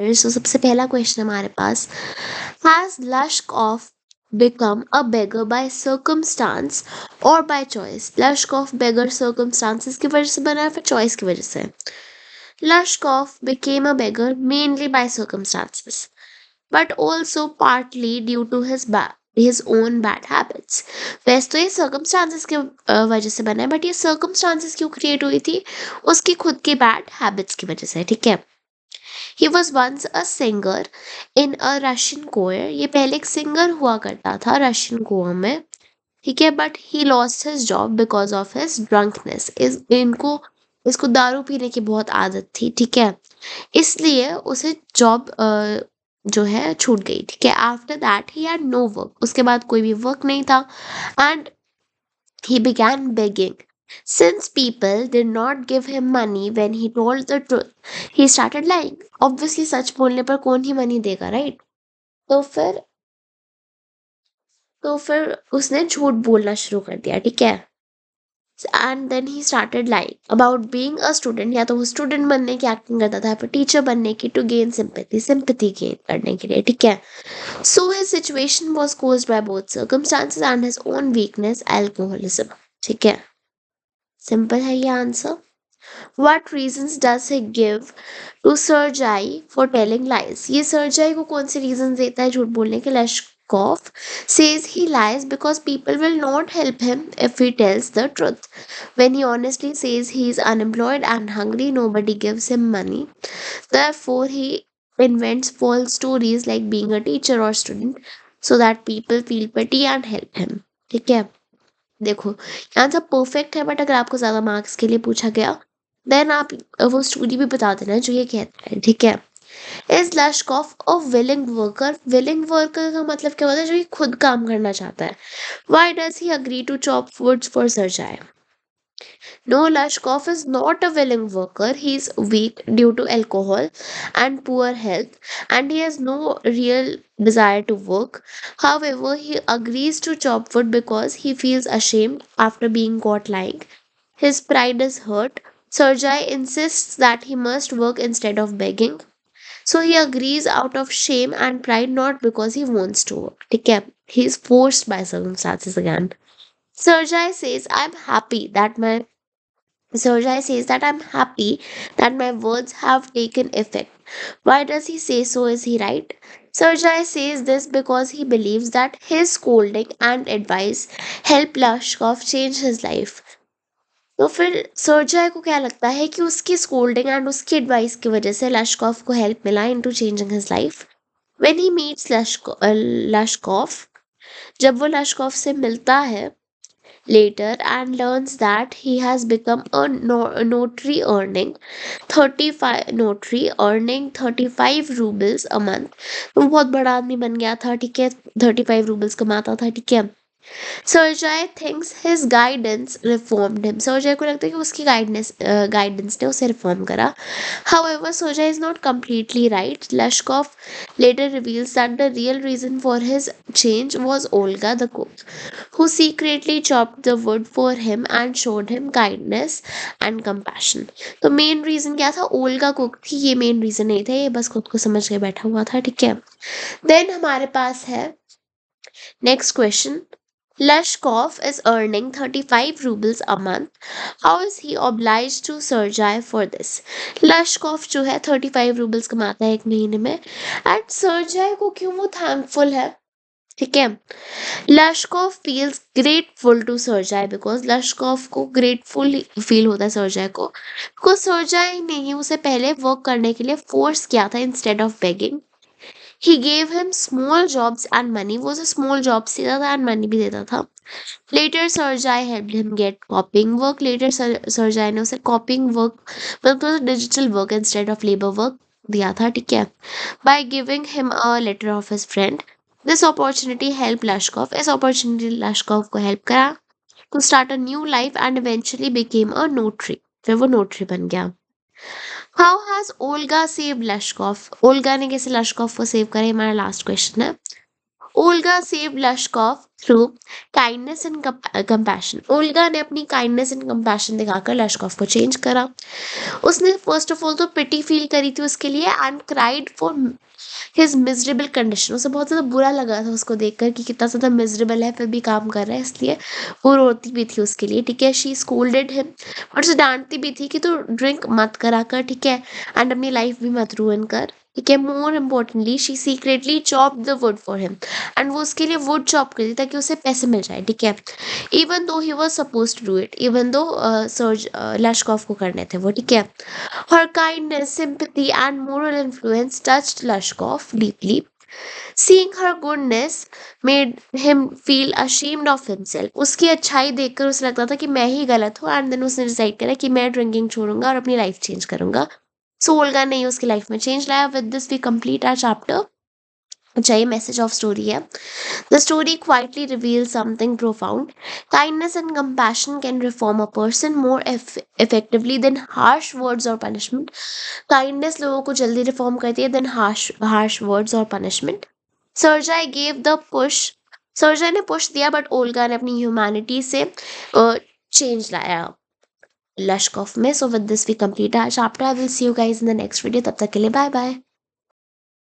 तो सबसे पहला क्वेश्चन हमारे पास, has Lashkov become a beggar by circumstance और by choice? Lashkov beggar circumstances की वजह से बना है फिर choice की वजह से? लश्कोफ became a beggar mainly by circumstances but also partly due to his own bad habits. वैसे तो ये circumstances की वजह से बना है, बट ये circumstances क्यों क्रिएट हुई थी? उसकी खुद की बैड हैबिट्स की वजह से, ठीक है। He was once a singer in a Russian choir. ये पहले एक सिंगर हुआ करता था रशियन कोर में, ठीक है, but he lost his job because of his drunkenness. इसको दारू पीने की बहुत आदत थी, ठीक है, इसलिए उसे जॉब जो है छूट गई, ठीक है। After that he had no work, उसके बाद कोई भी वर्क नहीं था, and he began begging. Since people did not give him money when he told the truth, he started lying. Obviously, सच बोलने पर कौन ही मनी देगा, राइट? तो फिर तो फिर उसने झूठ बोलना शुरू कर दिया, ठीक है। And then he started lying about being a student, या तो वो स्टूडेंट बनने की एक्टिंग करता था, फिर टीचर बनने की, टू गेन सिंपैथी गेन करने के लिए, ठीक है। So his situation was caused by both circumstances and his own weakness, alcoholism, ठीक है। सिंपल है ये answer. What reasons does he give to Sergei for telling lies? ये सर्जाई को कौन से reasons देता है झूठ बोलने के? Leshkov says he lies because people will not help him if he tells the truth. When he honestly says he is unemployed and hungry, nobody gives him money. Therefore, he invents false stories like being a teacher or student so that people feel pity and help him. ठीक है, देखो answer perfect है, but अगर आपको ज्यादा marks के लिए पूछा गया देन आप वो स्टोरी भी बता देना जो ये कहता है, ठीक है। Is Lashkov a willing worker? Willing worker का मतलब क्या होता है? जो ये खुद काम करना चाहता है। Why does he agree to chop woods for Sergei? No, Lashkov is not a willing worker. He is weak due to alcohol and poor health, and he has no real desire to work. However, he agrees to chop wood because he feels ashamed after being caught lying. His pride is hurt. Sergei insists that he must work instead of begging. So he agrees out of shame and pride, not because he wants to work. ठीक है? He is forced by circumstances again. Sergei says, Sergei says that I'm happy that my words have taken effect. Why does he say so? Is he right? Sergei says this because he believes that his scolding and advice help Lashkov change his life. तो फिर सर्जाई को क्या लगता है कि उसकी scolding and उसकी advice की वजह से लश्कॉफ को हेल्प मिला into changing his life. When he meets लश्कॉफ, जब वो लश्कॉफ से मिलता है later and learns that he has become a notary earning 35 rubles a month। वो बहुत बड़ा आदमी बन गया था, ठीक है, 35 रूबल्स कमाता था, ठीक है। Sergei thinks his guidance reformed him. Sergei को लगता है कि उसकी गाइडेंस ने उसे रिफॉर्म करा। However, Soja is not completely right. Lashkov later reveals that the real reason for his change was Olga the cook, who secretly chopped the wood for him and showed him kindness and compassion. तो main reason क्या था? Olga cook थी, ये main reason नहीं था, ये बस खुद को समझ के बैठा हुआ था, ठीक है। देन हमारे पास है next question. Lashkov is earning 35 rubles a month. How is he obliged to Sergei for this? Lashkov जो है 35 रूबल्स कमाता है एक महीने में, एंड सर्जाई को क्यों वो थैंकफुल है, ठीक है। लश्कोव फील्स ग्रेटफुल टू सर्जाई बिकॉज लश्कोव को ग्रेटफुल फील होता है सर्जाई को, बिकॉज सर्जाई ने ही उसे पहले वर्क करने के लिए फोर्स किया था instead of begging. He gave him small jobs and money, वो उसे स्मॉल जॉब्स देता था एंड मनी भी देता था। Later Sergei helped him get copying work, later Sergei ने उसे कॉपिंग वर्क मतलब digital work instead of labour work दिया था, ठीक है, by giving him a letter of his friend. This opportunity help Lashkov, इस अपॉर्चुनिटी लश्कोव को help करा to start a new life and eventually became a notary, फिर वो notary बन गया। How has Olga save Lashkov? Olga ने कैसे लश्कोव को सेव करा? हमारा लास्ट क्वेश्चन है। Olga save Lashkov through kindness and compassion. Olga ने अपनी काइंडनेस एंड कंपैशन दिखाकर लश्कोव को चेंज करा। उसने फर्स्ट ऑफ ऑल तो पिटी फील करी थी उसके लिए and cried for his miserable condition. उसे बहुत ज़्यादा बुरा लगा था उसको देखकर कि कितना ज़्यादा मिजरेबल है फिर भी काम कर रहा है, इसलिए वो रोती भी थी उसके लिए, ठीक है। शी स्कोल्डेड हिम, और उसे डांटती भी थी कि तू ड्रिंक मत करा कर, ठीक है, एंड अपनी लाइफ भी मत रूइन कर, ठीक है। More importantly she secretly chop the wood for him, and वो उसके लिए वुड चॉप करती ताकि उसे पैसे मिल जाए, ठीक है। Even though he was suppose to do it, even though Serge Lashkov को करने थे वो, ठीक है। Her kindness, sympathy, and moral influence touched Lashkov deeply. Seeing her goodness made him feel ashamed of himself. उसकी अच्छाई देखकर उसे लगता था कि मैं ही गलत हूँ, एंड देन उसने डिसाइड करा कि मैं ड्रिंकिंग छोड़ूंगा और अपनी लाइफ चेंज करूंगा। सो ओल्गा ने उसकी लाइफ में चेंज लाया। With this we complete our chapter. अच्छा, ये मैसेज ऑफ स्टोरी है। The story quietly reveals something profound. Kindness and compassion can reform a person more effectively than harsh words or punishment. Kindness लोगों को जल्दी reform करती है than harsh words or punishment. सर्जाई gave the push. सर्जाई ने push दिया, but Olga ने अपनी humanity से चेंज लाया लश्कोव में। So with this we complete our chapter. I will see you guys in the next video. तब तक के लिए बाय बाय।